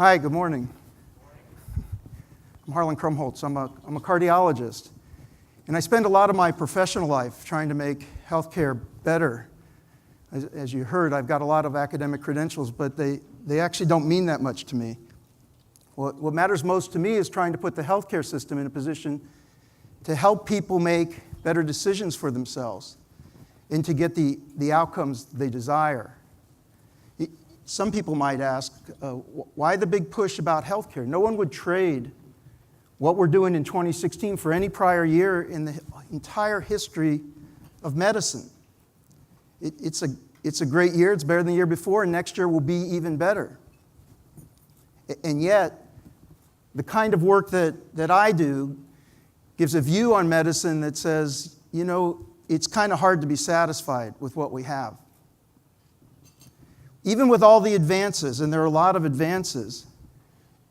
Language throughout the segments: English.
Hi, good morning. I'm Harlan Krumholz. I'm a cardiologist, and I spend a lot of my professional life trying to make healthcare better. As you heard, I've got a lot of academic credentials, but they actually don't mean that much to me. What matters most to me is trying to put the healthcare system in a position to help people make better decisions for themselves and to get the outcomes they desire. Some people might ask, why the big push about healthcare? No one would trade what we're doing in 2016 for any prior year in the entire history of medicine. It's a great year. It's better than the year before, and next year will be even better. And yet, the kind of work that I do gives a view on medicine that says, you know, it's kind of hard to be satisfied with what we have. Even with all the advances, and there are a lot of advances,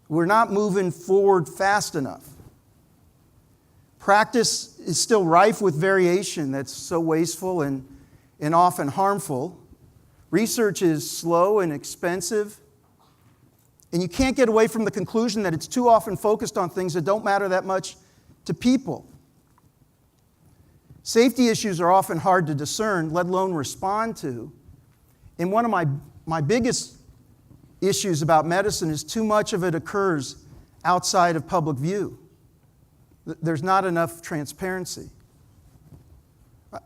we're not moving forward fast enough. Practice is still rife with variation that's so wasteful and often harmful. Research is slow and expensive. And you can't get away from the conclusion that it's too often focused on things that don't matter that much to people. Safety issues are often hard to discern, let alone respond to. And one of my biggest issues about medicine is too much of it occurs outside of public view. There's not enough transparency.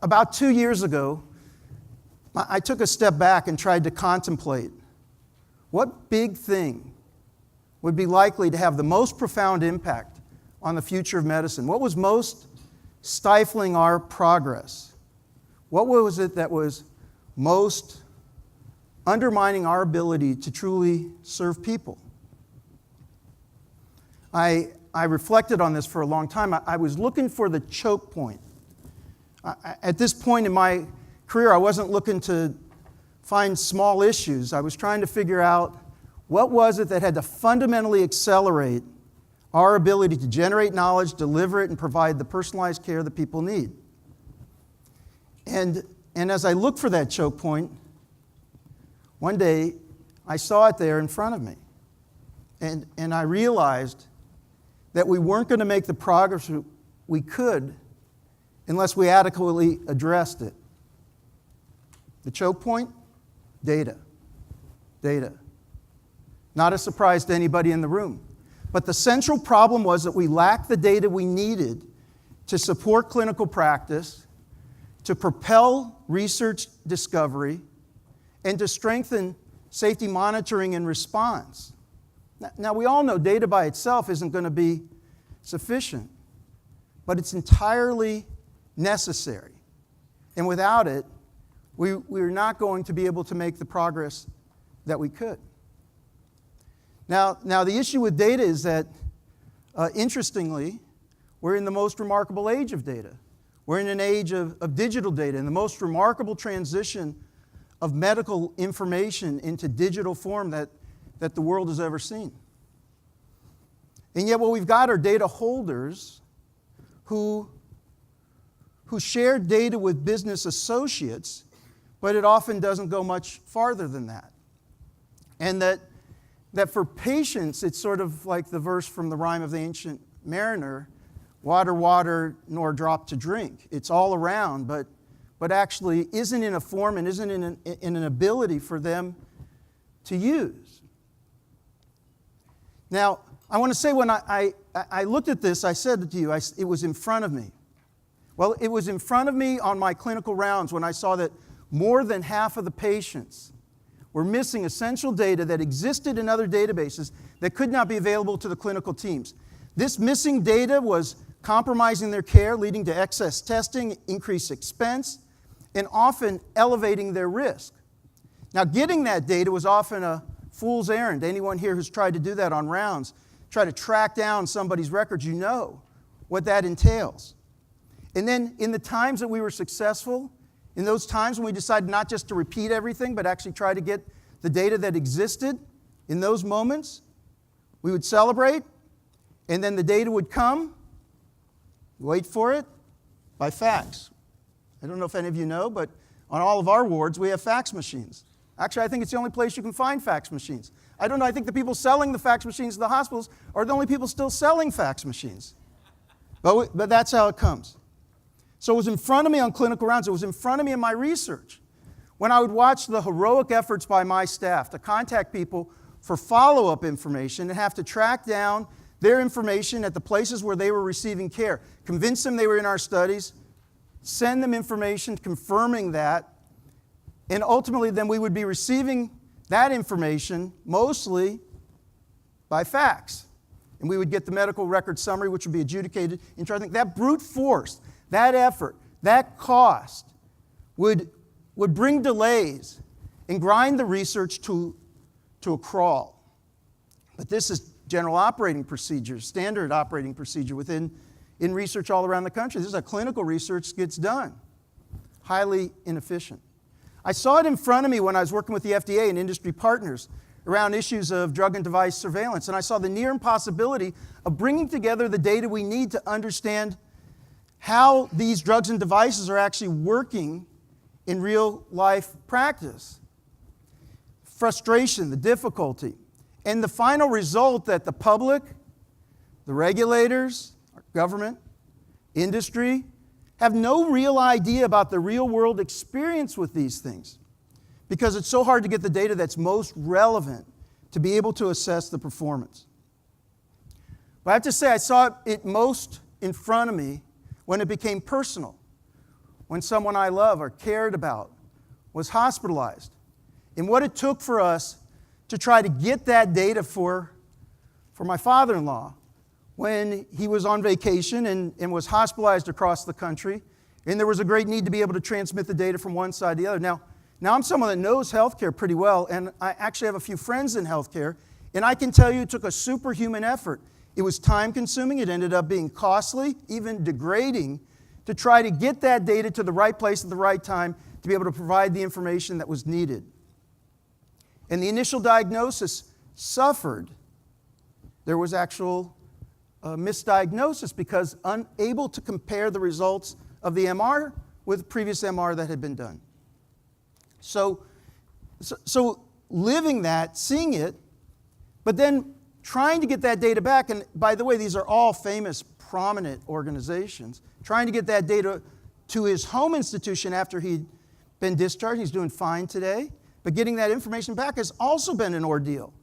About 2 years ago, I took a step back and tried to contemplate what big thing would be likely to have the most profound impact on the future of medicine. What was most stifling our progress? What was it that was most undermining our ability to truly serve people? I reflected on this for a long time. I was looking for the choke point. At this point in my career, I wasn't looking to find small issues. I was trying to figure out what was it that had to fundamentally accelerate our ability to generate knowledge, deliver it, and provide the personalized care that people need. And as I looked for that choke point, one day I saw it there in front of me. And I realized that we weren't going to make the progress we could unless we adequately addressed it. The choke point? Data. Data. Not a surprise to anybody in the room. But the central problem was that we lacked the data we needed to support clinical practice, to propel research discovery, and to strengthen safety monitoring and response. Now, we all know data by itself isn't going to be sufficient, but it's entirely necessary. And without it, we're not going to be able to make the progress that we could. Now the issue with data is that, interestingly, we're in the most remarkable age of data. We're in an age of digital data, and the most remarkable transition of medical information into digital form that the world has ever seen. And yet what we've got are data holders who share data with business associates, but it often doesn't go much farther than that. And that for patients, it's sort of like the verse from the Rime of the Ancient Mariner, water, water, nor drop to drink. It's all around, but actually isn't in a form and isn't in an ability for them to use. Now, I want to say when I looked at this, I said to you, it was in front of me. Well, it was in front of me on my clinical rounds when I saw that more than half of the patients were missing essential data that existed in other databases that could not be available to the clinical teams. This missing data was compromising their care, leading to excess testing, increased expense, and often elevating their risk. Now, getting that data was often a fool's errand. Anyone here who's tried to do that on rounds, try to track down somebody's records, you know what that entails. And then in the times that we were successful, in those times when we decided not just to repeat everything, but actually try to get the data that existed, in those moments, we would celebrate, and then the data would come, wait for it, by fax. I don't know if any of you know, but on all of our wards, we have fax machines. Actually, I think it's the only place you can find fax machines. I don't know, I think the people selling the fax machines to the hospitals are the only people still selling fax machines. But that's how it comes. So it was in front of me on clinical rounds. It was in front of me in my research. When I would watch the heroic efforts by my staff to contact people for follow-up information and have to track down their information at the places where they were receiving care, convince them they were in our studies, send them information confirming that, and ultimately then we would be receiving that information mostly by fax. And we would get the medical record summary, which would be adjudicated. And I think that brute force, that effort, that cost would bring delays and grind the research to a crawl. But this is general operating procedure, standard operating procedure in research all around the country. This is how clinical research gets done. Highly inefficient. I saw it in front of me when I was working with the FDA and industry partners around issues of drug and device surveillance, and I saw the near impossibility of bringing together the data we need to understand how these drugs and devices are actually working in real-life practice. Frustration, the difficulty, and the final result that the public, the regulators, our government, industry, have no real idea about the real-world experience with these things because it's so hard to get the data that's most relevant to be able to assess the performance. But I have to say, I saw it most in front of me when it became personal, when someone I love or cared about was hospitalized, and what it took for us to try to get that data for my father-in-law when he was on vacation and was hospitalized across the country, and there was a great need to be able to transmit the data from one side to the other. Now I'm someone that knows healthcare pretty well, and I actually have a few friends in healthcare, and I can tell you it took a superhuman effort. It was time-consuming. It ended up being costly, even degrading, to try to get that data to the right place at the right time to be able to provide the information that was needed. And the initial diagnosis suffered. There was actual misdiagnosis because unable to compare the results of the MR with previous MR that had been done. So living that, seeing it, but then trying to get that data back, and by the way, these are all famous, prominent organizations, trying to get that data to his home institution after he'd been discharged. He's doing fine today, but getting that information back has also been an ordeal.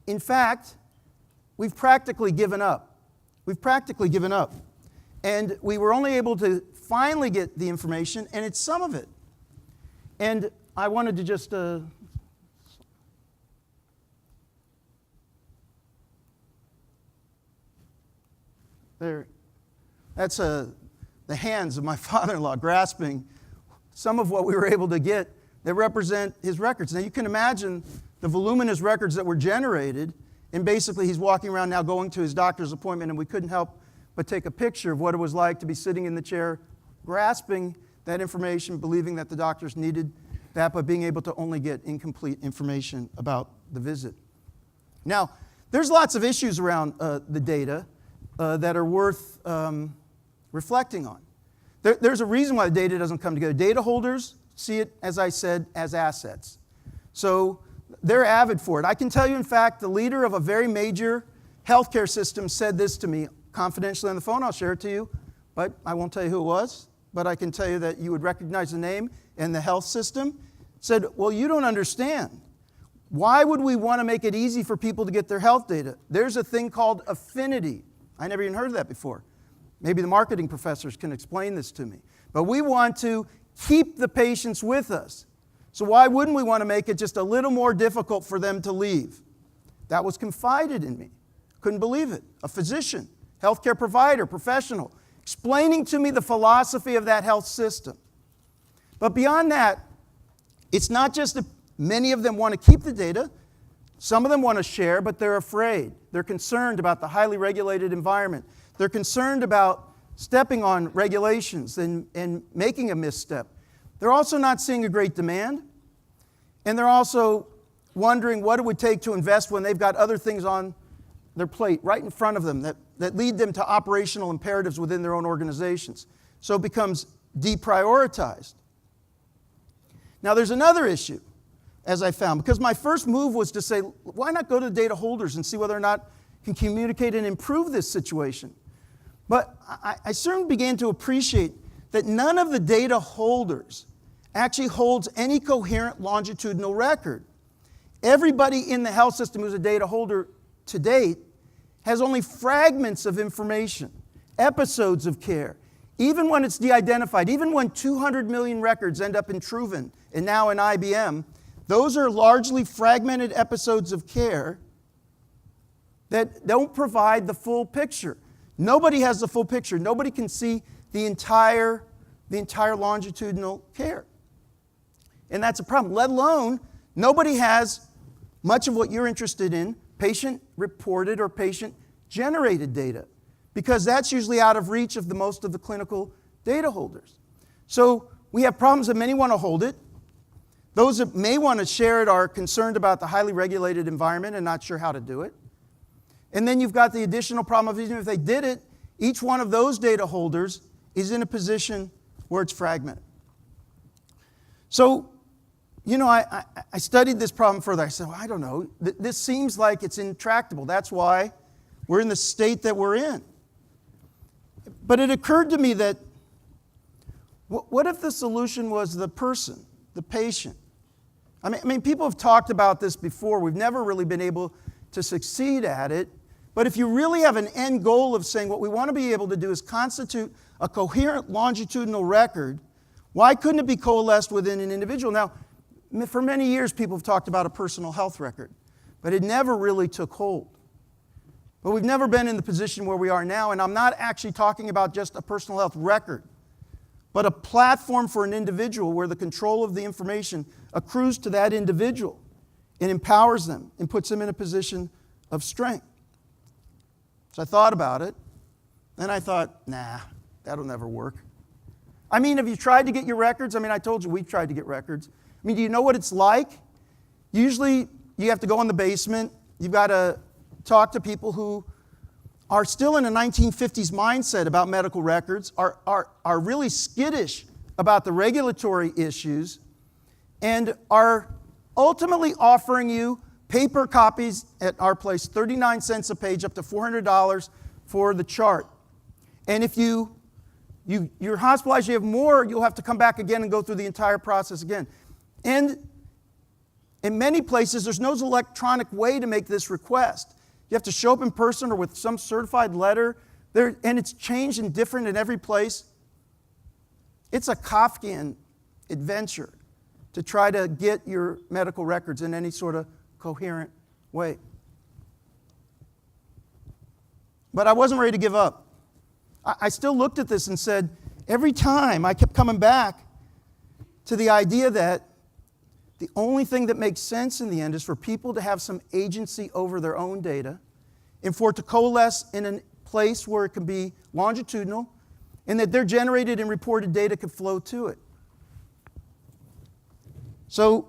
In fact, we've practically given up. And we were only able to finally get the information, and it's some of it. And I wanted to just there. That's the hands of my father-in-law grasping some of what we were able to get that represent his records. Now you can imagine the voluminous records that were generated, and basically he's walking around now going to his doctor's appointment, and we couldn't help but take a picture of what it was like to be sitting in the chair, grasping that information, believing that the doctors needed that, but being able to only get incomplete information about the visit. Now, there's lots of issues around the data that are worth reflecting on. There's a reason why the data doesn't come together. Data holders see it, as I said, as assets. So they're avid for it. I can tell you, in fact, the leader of a very major healthcare system said this to me confidentially on the phone. I'll share it to you, but I won't tell you who it was. But I can tell you that you would recognize the name and the health system. Said, well, you don't understand. Why would we want to make it easy for people to get their health data? There's a thing called affinity. I never even heard of that before. Maybe the marketing professors can explain this to me. But we want to keep the patients with us. So why wouldn't we want to make it just a little more difficult for them to leave? That was confided in me. Couldn't believe it. A physician, healthcare provider, professional, explaining to me the philosophy of that health system. But beyond that, it's not just that many of them want to keep the data. Some of them want to share, but they're afraid. They're concerned about the highly regulated environment. They're concerned about stepping on regulations and making a misstep. They're also not seeing a great demand, and they're also wondering what it would take to invest when they've got other things on their plate right in front of them that lead them to operational imperatives within their own organizations. So it becomes deprioritized. Now there's another issue. as I found. Because my first move was to say, why not go to the data holders and see whether or not can communicate and improve this situation? But I soon began to appreciate that none of the data holders actually holds any coherent longitudinal record. Everybody in the health system who's a data holder to date has only fragments of information, episodes of care. Even when it's de-identified, even when 200 million records end up in Truven and now in IBM, those are largely fragmented episodes of care that don't provide the full picture. Nobody has the full picture. Nobody can see the entire longitudinal care. And that's a problem, let alone nobody has much of what you're interested in, patient-reported or patient-generated data, because that's usually out of reach of most of the clinical data holders. So we have problems that many want to hold it. Those that may want to share it are concerned about the highly regulated environment and not sure how to do it. And then you've got the additional problem of even if they did it, each one of those data holders is in a position where it's fragmented. So, I studied this problem further. I said, well, I don't know. This seems like it's intractable. That's why we're in the state that we're in. But it occurred to me that what if the solution was the person, the patient? I mean, people have talked about this before. We've never really been able to succeed at it. But if you really have an end goal of saying what we want to be able to do is constitute a coherent longitudinal record, why couldn't it be coalesced within an individual? Now, for many years, people have talked about a personal health record, but it never really took hold. But we've never been in the position where we are now, and I'm not actually talking about just a personal health record, but a platform for an individual where the control of the information accrues to that individual and empowers them and puts them in a position of strength. So I thought about it, and I thought, nah, that'll never work. I mean, have you tried to get your records? I mean, I told you we've tried to get records. I mean, do you know what it's like? Usually, you have to go in the basement. You've got to talk to people who are still in a 1950s mindset about medical records, are really skittish about the regulatory issues, and are ultimately offering you paper copies at our place, 39 cents a page, up to $400 for the chart. And if you're hospitalized, you have more, you'll have to come back again and go through the entire process again. And in many places, there's no electronic way to make this request. You have to show up in person or with some certified letter, and it's changed and different in every place. It's a Kafkian adventure to try to get your medical records in any sort of coherent way. But I wasn't ready to give up. I still looked at this and said, every time I kept coming back to the idea that the only thing that makes sense in the end is for people to have some agency over their own data and for it to coalesce in a place where it can be longitudinal and that their generated and reported data could flow to it. So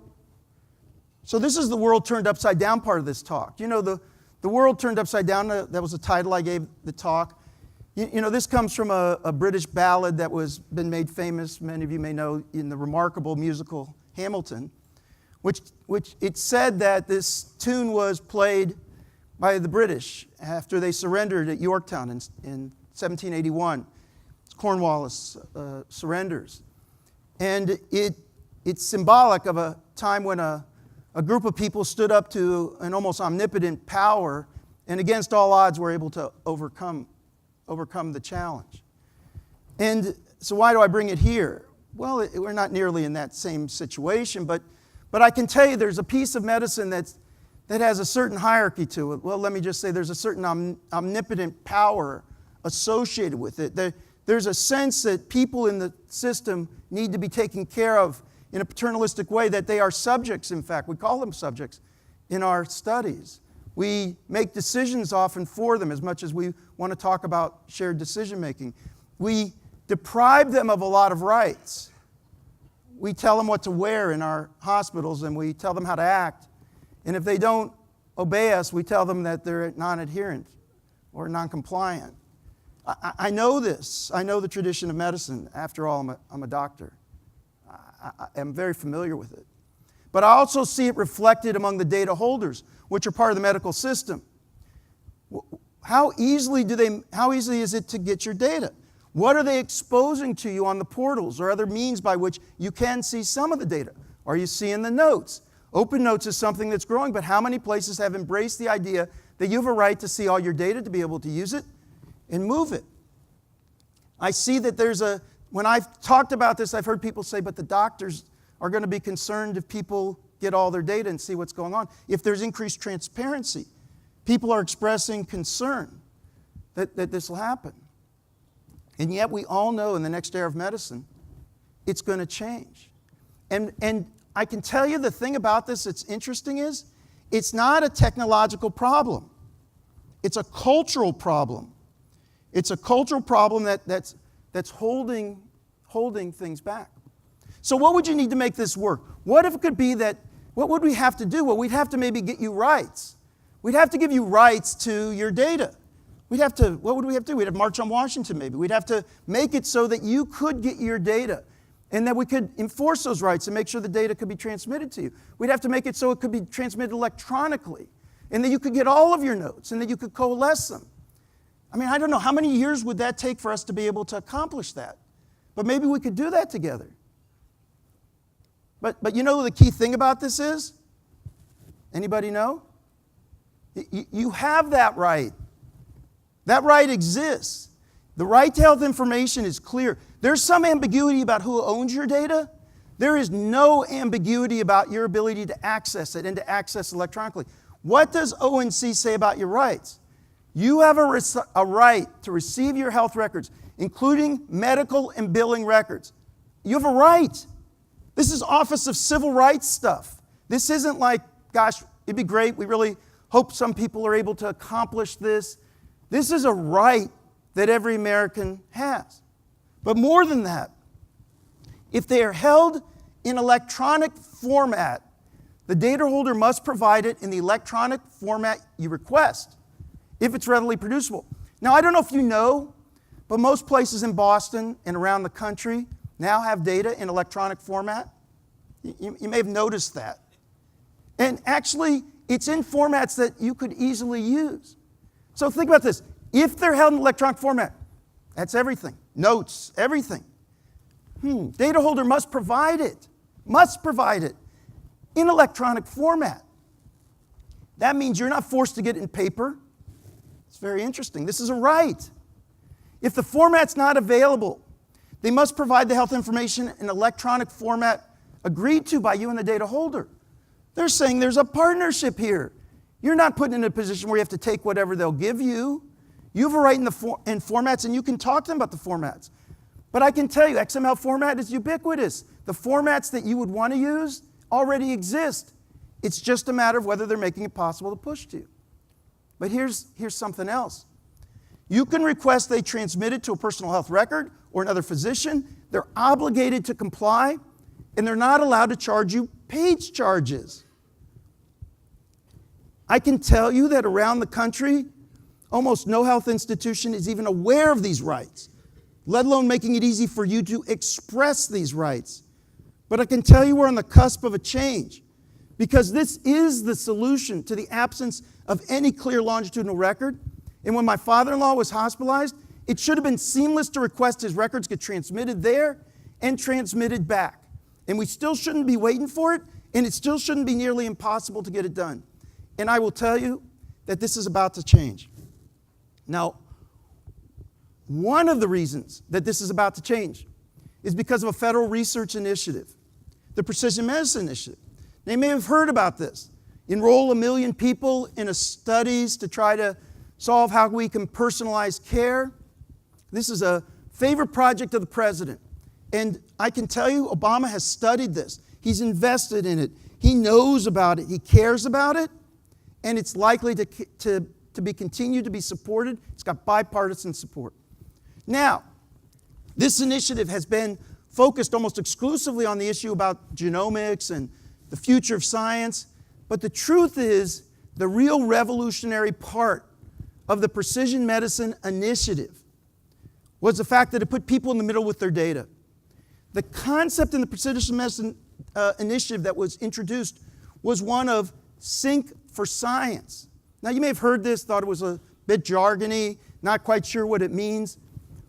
this is the world turned upside down part of this talk. The world turned upside down, that was the title I gave the talk. This comes from a British ballad that was been made famous, many of you may know, in the remarkable musical Hamilton, which it said that this tune was played by the British after they surrendered at Yorktown in 1781. Cornwallis surrenders. And it's symbolic of a time when a group of people stood up to an almost omnipotent power and against all odds were able to overcome the challenge. And so why do I bring it here? Well, we're not nearly in that same situation, but I can tell you there's a piece of medicine that has a certain hierarchy to it. Well, let me just say there's a certain omnipotent power associated with it. There's a sense that people in the system need to be taken care of in a paternalistic way, that they are subjects, in fact. We call them subjects in our studies. We make decisions often for them as much as we want to talk about shared decision making. We deprive them of a lot of rights. We tell them what to wear in our hospitals and we tell them how to act. And if they don't obey us, we tell them that they're non-adherent or non-compliant. I know this. I know the tradition of medicine. After all, I'm a doctor. I'm very familiar with it. but I also see it reflected among the data holders, which are part of the medical system. How easily is it to get your data? What are they exposing to you on the portals or other means by which you can see some of the data? Are you seeing the notes? Open Notes is something that's growing, but how many places have embraced the idea that you have a right to see all your data, to be able to use it and move it? I see that when I've talked about this, I've heard people say, but the doctors are going to be concerned if people get all their data and see what's going on. If there's increased transparency, people are expressing concern that this will happen. And yet we all know in the next era of medicine, it's going to change. And I can tell you the thing about this that's interesting is, it's not a technological problem. It's a cultural problem. It's a cultural problem that's holding things back. So what would you need to make this work? What if it could be that, what would we have to do? Well, we'd have to maybe get you rights. We'd have to give you rights to your data. What would we have to do? We'd have to march on Washington maybe. We'd have to make it so that you could get your data and that we could enforce those rights and make sure the data could be transmitted to you. We'd have to make it so it could be transmitted electronically and that you could get all of your notes and that you could coalesce them. I mean, I don't know, how many years would that take for us to be able to accomplish that? But maybe we could do that together. But you know the key thing about this is? Anybody know? You have that right. That right exists. The right to health information is clear. There's some ambiguity about who owns your data. There is no ambiguity about your ability to access it and to access it electronically. What does ONC say about your rights? You have a right to receive your health records, including medical and billing records. You have a right. This is Office of Civil Rights stuff. This isn't like, gosh, it'd be great. We really hope some people are able to accomplish this. This is a right that every American has. But more than that, if they are held in electronic format, the data holder must provide it in the electronic format you request, if it's readily producible. Now, I don't know if you know, but most places in Boston and around the country now have data in electronic format. You may have noticed that. And actually, it's in formats that you could easily use. So think about this. If they're held in electronic format, that's everything. Notes, everything. Data holder must provide it in electronic format. That means you're not forced to get it in paper. It's very interesting. This is a right. If the format's not available, they must provide the health information in electronic format agreed to by you and the data holder. They're saying there's a partnership here. You're not put in a position where you have to take whatever they'll give you. You have a right in formats, and you can talk to them about the formats. But I can tell you, XML format is ubiquitous. The formats that you would want to use already exist. It's just a matter of whether they're making it possible to push to you. But here's something else. You can request they transmit it to a personal health record or another physician. They're obligated to comply, and they're not allowed to charge you page charges. I can tell you that around the country, almost no health institution is even aware of these rights, let alone making it easy for you to express these rights. But I can tell you we're on the cusp of a change, because this is the solution to the absence of any clear longitudinal record. And when my father-in-law was hospitalized, it should have been seamless to request his records get transmitted there and transmitted back. And we still shouldn't be waiting for it, and it still shouldn't be nearly impossible to get it done. And I will tell you that this is about to change. Now, one of the reasons that this is about to change is because of a federal research initiative, the Precision Medicine Initiative. They may have heard about this. Enroll 1 million people in studies to try to solve how we can personalize care. This is a favorite project of the president. And I can tell you, Obama has studied this. He's invested in it. He knows about it. He cares about it. And it's likely to be continued to be supported. It's got bipartisan support. Now, this initiative has been focused almost exclusively on the issue about genomics and the future of science. But the truth is, the real revolutionary part of the Precision Medicine Initiative was the fact that it put people in the middle with their data. The concept in the Precision Medicine initiative that was introduced was one of Sync for Science. Now, you may have heard this, thought it was a bit jargony, not quite sure what it means.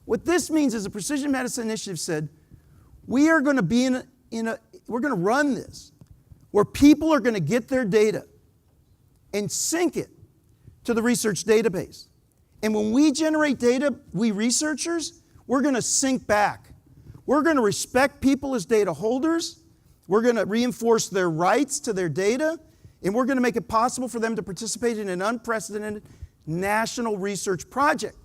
What this means is the Precision Medicine Initiative said, we are going to be we're going to run this, where people are going to get their data and sync it to the research database. And when we generate data, we researchers, we're going to sync back. We're going to respect people as data holders. We're going to reinforce their rights to their data. And we're going to make it possible for them to participate in an unprecedented national research project.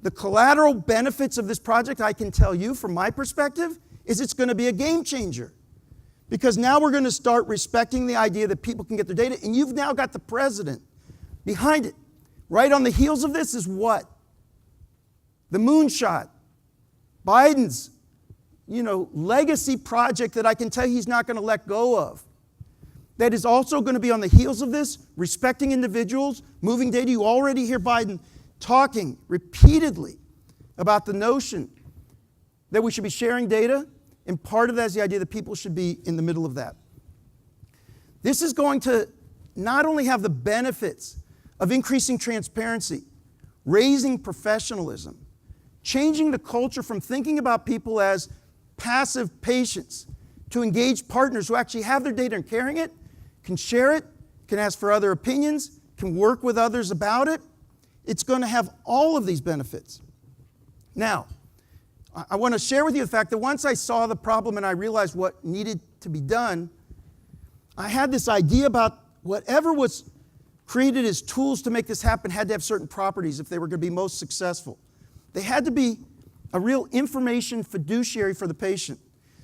The collateral benefits of this project, I can tell you from my perspective, is it's going to be a game changer. Because now we're going to start respecting the idea that people can get their data, and you've now got the president behind it. Right on the heels of this is what? The moonshot. Biden's, legacy project that I can tell you he's not going to let go of. That is also going to be on the heels of this, respecting individuals, moving data. You already hear Biden talking repeatedly about the notion that we should be sharing data, and part of that is the idea that people should be in the middle of that. This is going to not only have the benefits of increasing transparency, raising professionalism, changing the culture from thinking about people as passive patients to engaged partners who actually have their data and carrying it, can share it, can ask for other opinions, can work with others about it. It's going to have all of these benefits. Now, I want to share with you the fact that once I saw the problem and I realized what needed to be done, I had this idea about whatever was created as tools to make this happen had to have certain properties if they were going to be most successful. They had to be a real information fiduciary for the patient.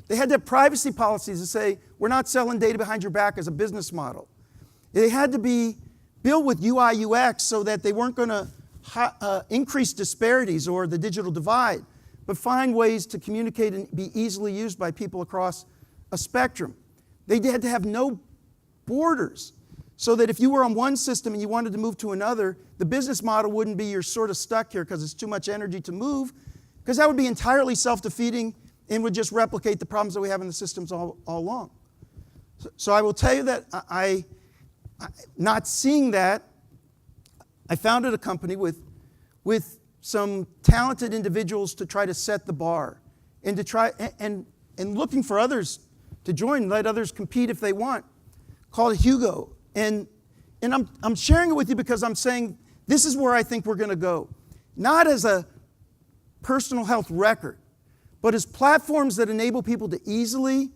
They had to have privacy policies that say, we're not selling data behind your back as a business model. They had to be built with UI, UX so that they weren't going to increase disparities or the digital divide, but find ways to communicate and be easily used by people across a spectrum. They had to have no borders so that if you were on one system and you wanted to move to another, the business model wouldn't be you're sort of stuck here because it's too much energy to move, because that would be entirely self-defeating and would just replicate the problems that we have in the systems all along. So I will tell you that not seeing that, I founded a company with some talented individuals to try to set the bar and to try and looking for others to join, let others compete if they want, called Hugo. And I'm sharing it with you because I'm saying this is where I think we're going to go. Not as a personal health record, but as platforms that enable people to easily,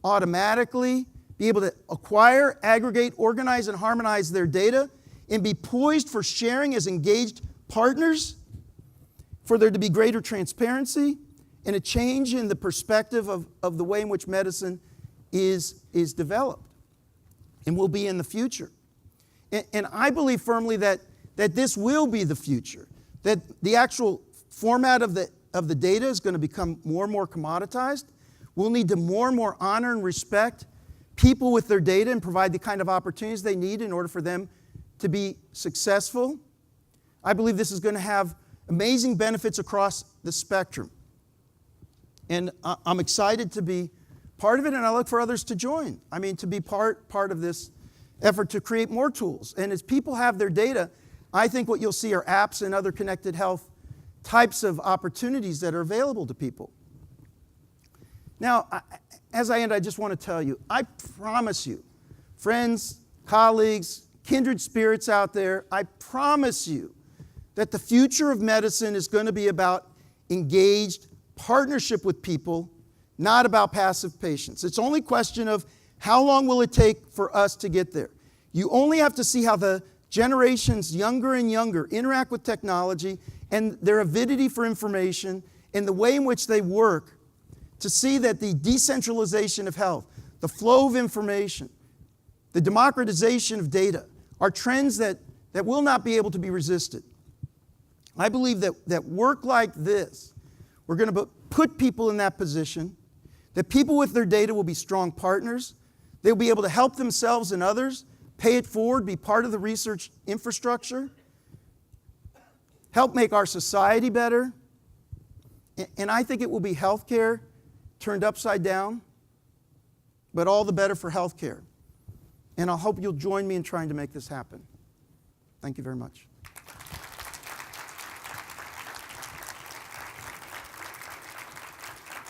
automatically be able to acquire, aggregate, organize, and harmonize their data and be poised for sharing as engaged partners, for there to be greater transparency and a change in the perspective of the way in which medicine is developed and will be in the future. And I believe firmly that this will be the future, that the actual format of the data is going to become more and more commoditized. We'll need to more and more honor and respect people with their data and provide the kind of opportunities they need in order for them to be successful. I believe this is going to have amazing benefits across the spectrum. And I'm excited to be part of it, and I look for others to join. I mean, to be part of this effort to create more tools. And as people have their data, I think what you'll see are apps and other connected health types of opportunities that are available to people. Now, as I end, I just want to tell you, I promise you, friends, colleagues, kindred spirits out there, I promise you that the future of medicine is going to be about engaged partnership with people, not about passive patients. It's only a question of how long will it take for us to get there. You only have to see how the generations younger and younger interact with technology and their avidity for information and the way in which they work to see that the decentralization of health, the flow of information, the democratization of data are trends that will not be able to be resisted. I believe that work like this, we're going to put people in that position, that people with their data will be strong partners, they'll be able to help themselves and others, pay it forward, be part of the research infrastructure, help make our society better, and I think it will be healthcare turned upside down. but all the better for healthcare. And I hope you'll join me in trying to make this happen. Thank you very much.